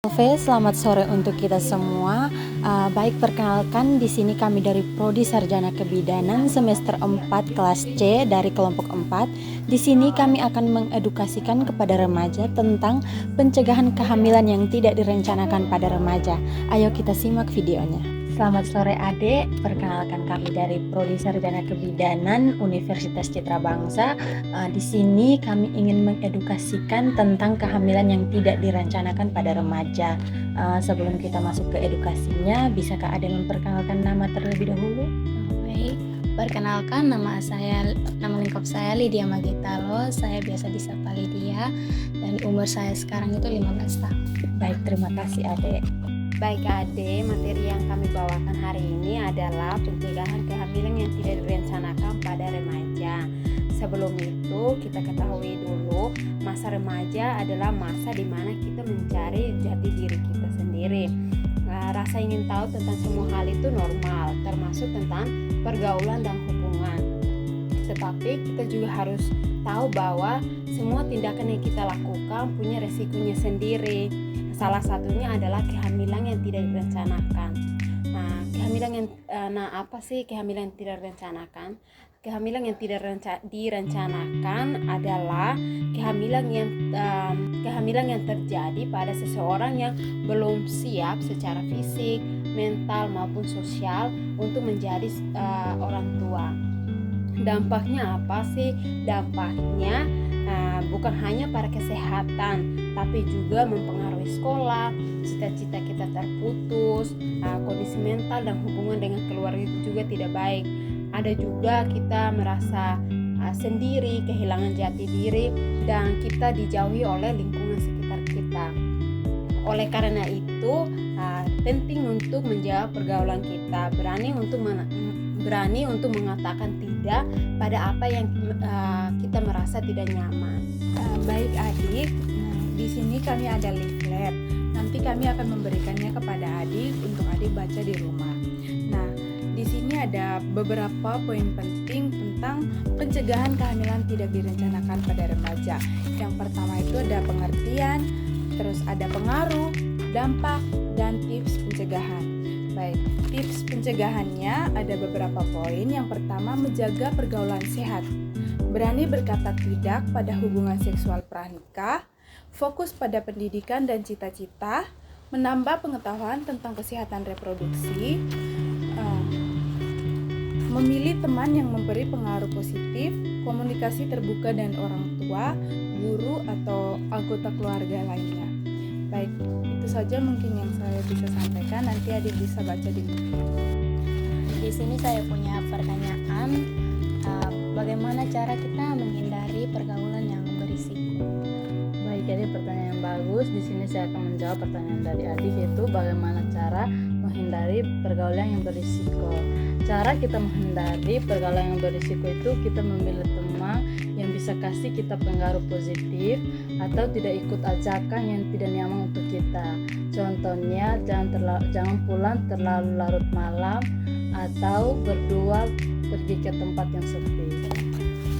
Oke, selamat sore untuk kita semua. Baik, perkenalkan di sini kami dari Prodi Sarjana Kebidanan semester 4 kelas C dari kelompok 4. Di sini kami akan mengedukasikan kepada remaja tentang pencegahan kehamilan yang tidak direncanakan pada remaja. Ayo kita simak videonya. Selamat sore adik, perkenalkan kami dari Prodi Sarjana Kebidanan Universitas Citra Bangsa. Di sini kami ingin mengedukasikan tentang kehamilan yang tidak direncanakan pada remaja. Sebelum kita masuk ke edukasinya, bisakah ada yang memperkenalkan nama terlebih dahulu? Baik, perkenalkan nama lengkap saya Lydia Magitalo. Saya biasa disapa Lydia dan umur saya sekarang itu 15 tahun. Baik, terima kasih adik. Baik Ade, materi yang kami bawakan hari ini adalah pencegahan kehamilan yang tidak direncanakan pada remaja. Sebelum itu kita ketahui dulu, masa remaja adalah masa di mana kita mencari jati diri kita sendiri. Rasa ingin tahu tentang semua hal itu normal, termasuk tentang pergaulan dan hubungan. Tetapi kita juga harus tahu bahwa semua tindakan yang kita lakukan punya resikonya sendiri. Salah satunya adalah kehamilan yang tidak direncanakan. Apa sih kehamilan yang tidak direncanakan? Kehamilan yang tidak direncanakan adalah kehamilan yang terjadi pada seseorang yang belum siap secara fisik, mental maupun sosial untuk menjadi orang tua. Dampaknya apa sih? Dampaknya bukan hanya pada kesehatan, tapi juga mempengaruhi sekolah, cita-cita kita terputus, kondisi mental dan hubungan dengan keluarga itu juga tidak baik. Ada juga kita merasa sendiri, kehilangan jati diri, dan kita dijauhi oleh lingkungan sekitar kita. Oleh karena itu, penting untuk menjaga pergaulan kita, berani untuk mengatakan tidak pada apa yang kita merasa tidak nyaman. Baik adik, di sini kami ada leaflet. Nanti kami akan memberikannya kepada adik untuk adik baca di rumah. Nah, di sini ada beberapa poin penting tentang pencegahan kehamilan tidak direncanakan pada remaja. Yang pertama itu ada pengertian, terus ada pengaruh, dampak, dan tips pencegahan. Baik, tips pencegahannya ada beberapa poin. Yang pertama, menjaga pergaulan sehat. Berani berkata tidak pada hubungan seksual pranikah, fokus pada pendidikan dan cita-cita, menambah pengetahuan tentang kesehatan reproduksi, memilih teman yang memberi pengaruh positif, komunikasi terbuka dengan orang tua, guru, atau anggota keluarga lainnya. Baik, itu saja mungkin yang saya bisa sampaikan. Nanti adik bisa baca di buku. Di sini saya punya pertanyaan, bagaimana cara kita menghindari pergaulan yang berisiko? Baik, jadi pertanyaan yang bagus. Di sini saya akan menjawab pertanyaan dari adik, yaitu bagaimana cara menghindari pergaulan yang berisiko. Cara kita menghindari pergaulan yang berisiko itu kita memilih teman yang bisa kasih kita pengaruh positif atau tidak ikut ajakan yang tidak nyaman untuk kita. Contohnya, jangan pulang terlalu larut malam atau berdua pergi ke tempat yang sepi.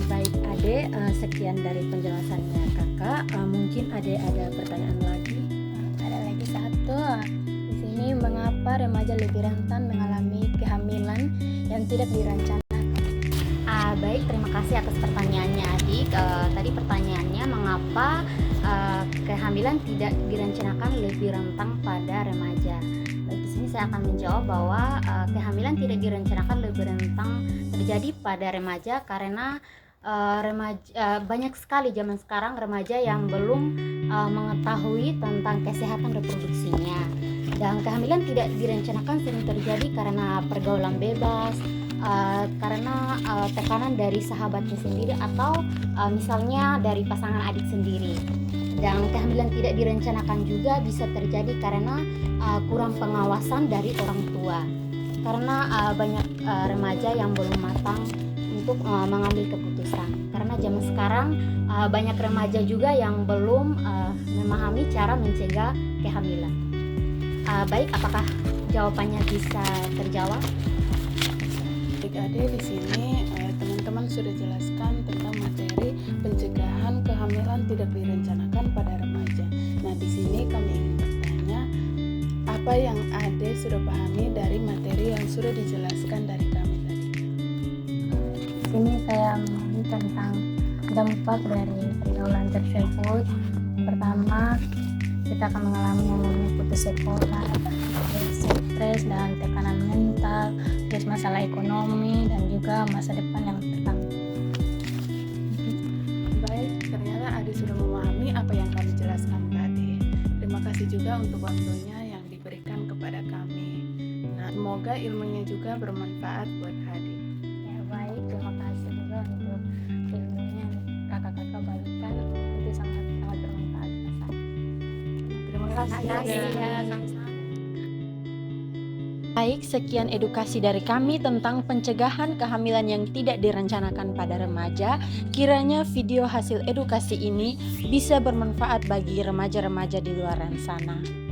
Baik adik, sekian dari penjelasannya kakak. Mungkin adik ada pertanyaan lagi? Ada lagi satu. Di sini, mengapa remaja lebih rentan mengalami kehamilan yang tidak direncanakan? Baik, terima kasih atas pertanyaannya adik. Tadi pertanyaannya mengapa kehamilan tidak direncanakan lebih rentan pada remaja. Baik, di sini saya akan menjawab bahwa kehamilan tidak direncanakan lebih rentan terjadi pada remaja karena banyak sekali zaman sekarang remaja yang belum mengetahui tentang kesehatan reproduksinya. Dan kehamilan tidak direncanakan sering terjadi karena pergaulan bebas, karena tekanan dari sahabatnya sendiri atau misalnya dari pasangan adik sendiri. Dan kehamilan tidak direncanakan juga bisa terjadi karena kurang pengawasan dari orang tua. Karena banyak remaja yang belum matang untuk mengambil keputusan. Karena zaman sekarang banyak remaja juga yang belum memahami cara mencegah kehamilan. Baik, apakah jawabannya bisa terjawab? Adik, di sini teman-teman sudah jelaskan tentang materi pencegahan kehamilan tidak direncanakan pada remaja. Nah, di sini kami ingin bertanya, yang Ade sudah pahami dari materi yang sudah dijelaskan dari kami tadi? Di sini saya memahami tentang dampak dari pergaulan tersebut. Pertama, kita akan mengalami yang namanya putus sekolah, terus stres dan tekanan mental, terus masalah ekonomi dan juga masa depan yang tertanggung. Baik, ternyata Ade sudah memahami apa yang kami jelaskan tadi. Terima kasih juga untuk waktunya yang diberikan kepada kami. Nah, semoga ilmunya juga bermanfaat buat Ade. Ya baik, terima kasih juga untuk ilmunya yang kakak-kakak bagikan, itu sangat bermanfaat buat saya. Terima kasih. Baik, sekian edukasi dari kami tentang pencegahan kehamilan yang tidak direncanakan pada remaja. Kiranya video hasil edukasi ini bisa bermanfaat bagi remaja-remaja di luar sana.